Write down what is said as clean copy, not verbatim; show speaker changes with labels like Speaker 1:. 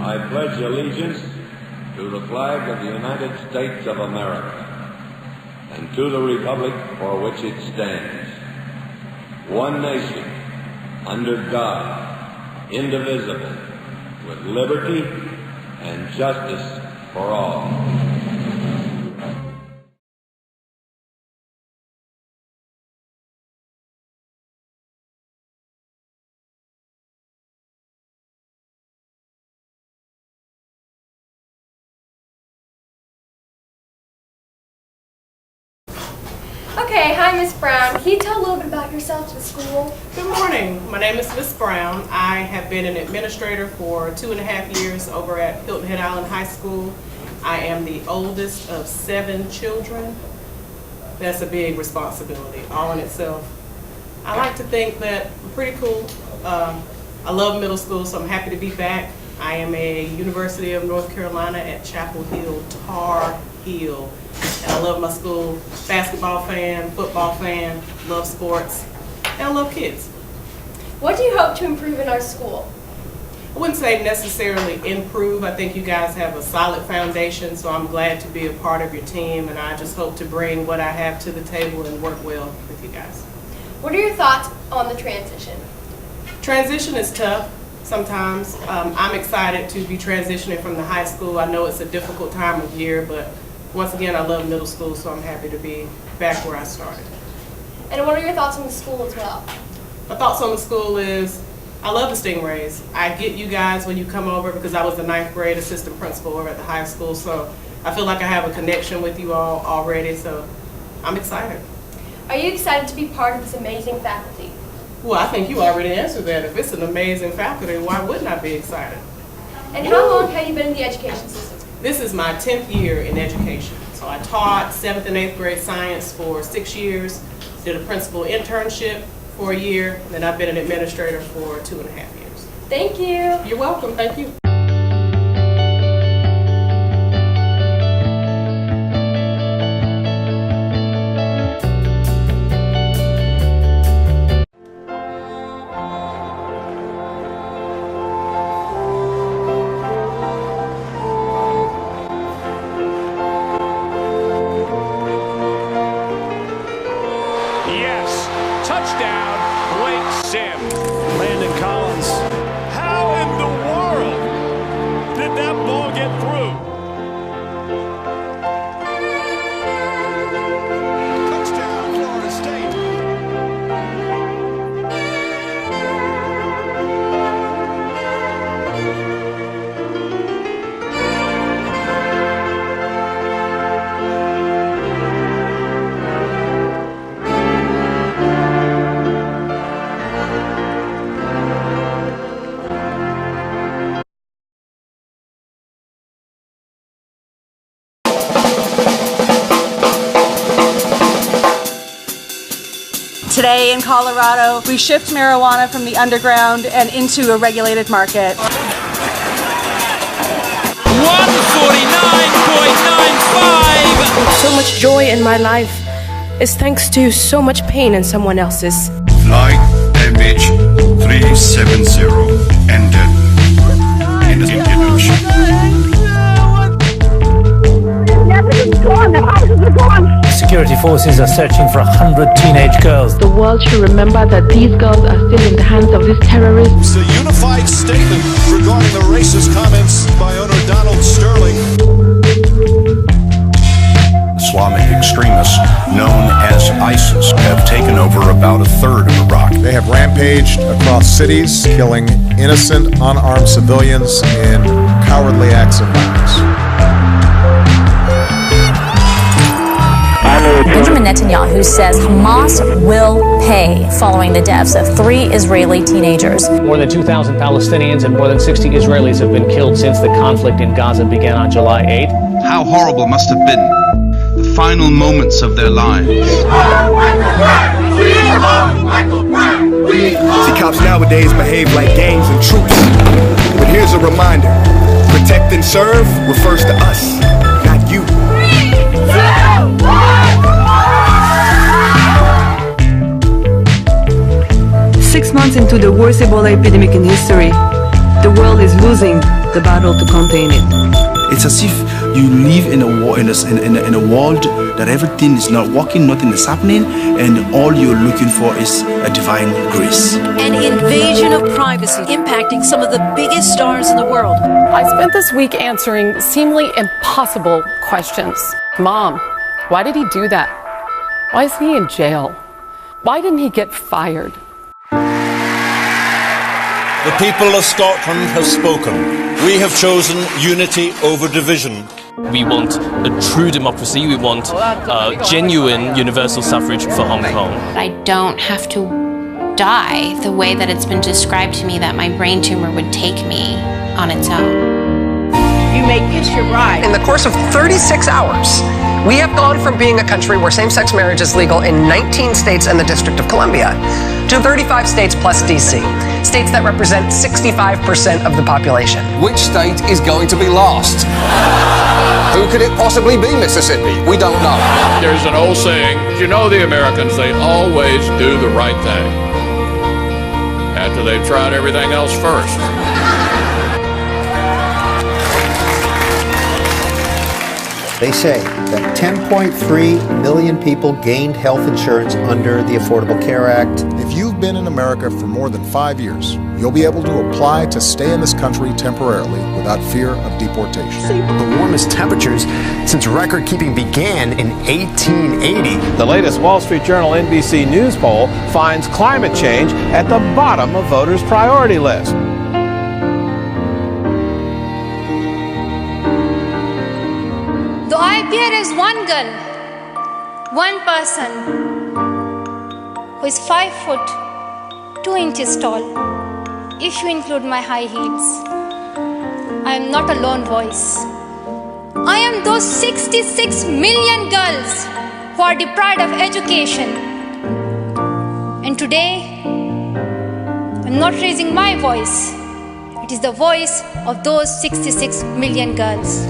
Speaker 1: I pledge allegiance to the flag of the United States of America and to the republic for which it stands, one nation, under God, indivisible, with liberty and justice for all.
Speaker 2: Okay, hi Miss Brown. Can you tell a little bit about yourself to the school?
Speaker 3: Good morning. My name is Miss Brown. I have been an administrator for 2.5 years over at Hilton Head Island High School. I am the oldest of 7 children. That's a big responsibility all in itself. I like to think that I'm pretty cool. I love middle school, so I'm happy to be back. I am a University of North Carolina at Chapel Hill Tar Heel. And I love my school, basketball fan, football fan, love sports, and I love kids.
Speaker 2: What do you hope to improve in our school?
Speaker 3: I wouldn't say necessarily improve. I think you guys have a solid foundation, so I'm glad to be a part of your team, and I just hope to bring what I have to the table and work well with you guys.
Speaker 2: What are your thoughts on the transition?
Speaker 3: Transition is tough sometimes. I'm excited to be transitioning from the high school. I know it's a difficult time of year, but once again, I love middle school, so I'm happy to be back where I started.
Speaker 2: And what are your thoughts on the school as well?
Speaker 3: My thoughts on the school is, I love the Stingrays. I get you guys when you come over because I was the 9th grade assistant principal over at the high school, so I feel like I have a connection with you all already, so I'm excited.
Speaker 2: Are you excited to be part of this amazing faculty?
Speaker 3: Well, I think you already answered that. If it's an amazing faculty, why wouldn't I be excited?
Speaker 2: And how long have you been in the education system?
Speaker 3: This is my 10th year in education. So I taught 7th and 8th grade science for 6 years, did a principal internship for a year, and then I've been an administrator for 2.5 years.
Speaker 2: Thank you.
Speaker 3: You're welcome. Thank you.
Speaker 4: Touchdown, Blake Sims. Landon Collins. How in the world did that ball get through? Touchdown, Florida State.
Speaker 5: Today in Colorado, we shipped marijuana from the underground and into a regulated market.
Speaker 4: 149.95.
Speaker 6: So much joy in my life is thanks to so much pain in someone else's.
Speaker 7: Flight MH370 ended in the Indian Ocean.
Speaker 8: Security forces are searching for 100 teenage girls.
Speaker 9: The world should remember that these girls are still in the hands of these terrorists.
Speaker 4: It's a unified statement regarding the racist comments by owner Donald Sterling.
Speaker 7: Islamic extremists known as ISIS have taken over about a third of Iraq.
Speaker 10: They have rampaged across cities, killing innocent, unarmed civilians in cowardly acts of violence.
Speaker 11: Benjamin Netanyahu says Hamas will pay following the deaths of 3 Israeli teenagers.
Speaker 8: More than 2,000 Palestinians and more than 60 Israelis have been killed since the conflict in Gaza began on July 8th.
Speaker 12: How horrible must have been the final moments of their lives.
Speaker 13: See, cops nowadays behave like gangs and troops. But here's a reminder. Protect and serve refers to us, not you.
Speaker 6: 6 months into the worst Ebola epidemic in history, the world is losing
Speaker 9: the battle to contain it.
Speaker 12: It's as if you live in a world that everything is not working, nothing is happening, and all you're looking for is a divine grace.
Speaker 14: An invasion of privacy impacting some of the biggest stars in the world.
Speaker 15: I spent this week answering seemingly impossible questions. Mom, why did he do that? Why is he in jail? Why didn't he get fired?
Speaker 16: The people of Scotland have spoken. We have chosen unity over division.
Speaker 17: We want a true democracy. We want genuine universal suffrage for Hong Kong.
Speaker 18: I don't have to die the way that it's been described to me that my brain tumor would take me on its own.
Speaker 19: You may kiss your bride.
Speaker 20: In the course of 36 hours, we have gone from being a country where same-sex marriage is legal in 19 states and the District of Columbia to 35 states plus DC, states that represent 65% of the population.
Speaker 21: Which state is going to be last? Who could it possibly be, Mississippi? We don't know.
Speaker 22: There's an old saying, you know the Americans, they always do the right thing after they've tried everything else first.
Speaker 23: They say that 10.3 million people gained health insurance under the Affordable Care Act.
Speaker 10: If you've been in America for more than 5 years, you'll be able to apply to stay in this country temporarily without fear of deportation.
Speaker 24: The warmest temperatures since record-keeping began in 1880.
Speaker 25: The latest Wall Street Journal NBC News poll finds climate change at the bottom of voters' priority list.
Speaker 26: Though I appear as one girl, one person who is 5 foot 2 inches tall, if you include my high heels, I am not a lone voice. I am those 66 million girls who are deprived of education. And today, I'm not raising my voice. It is the voice of those 66 million girls.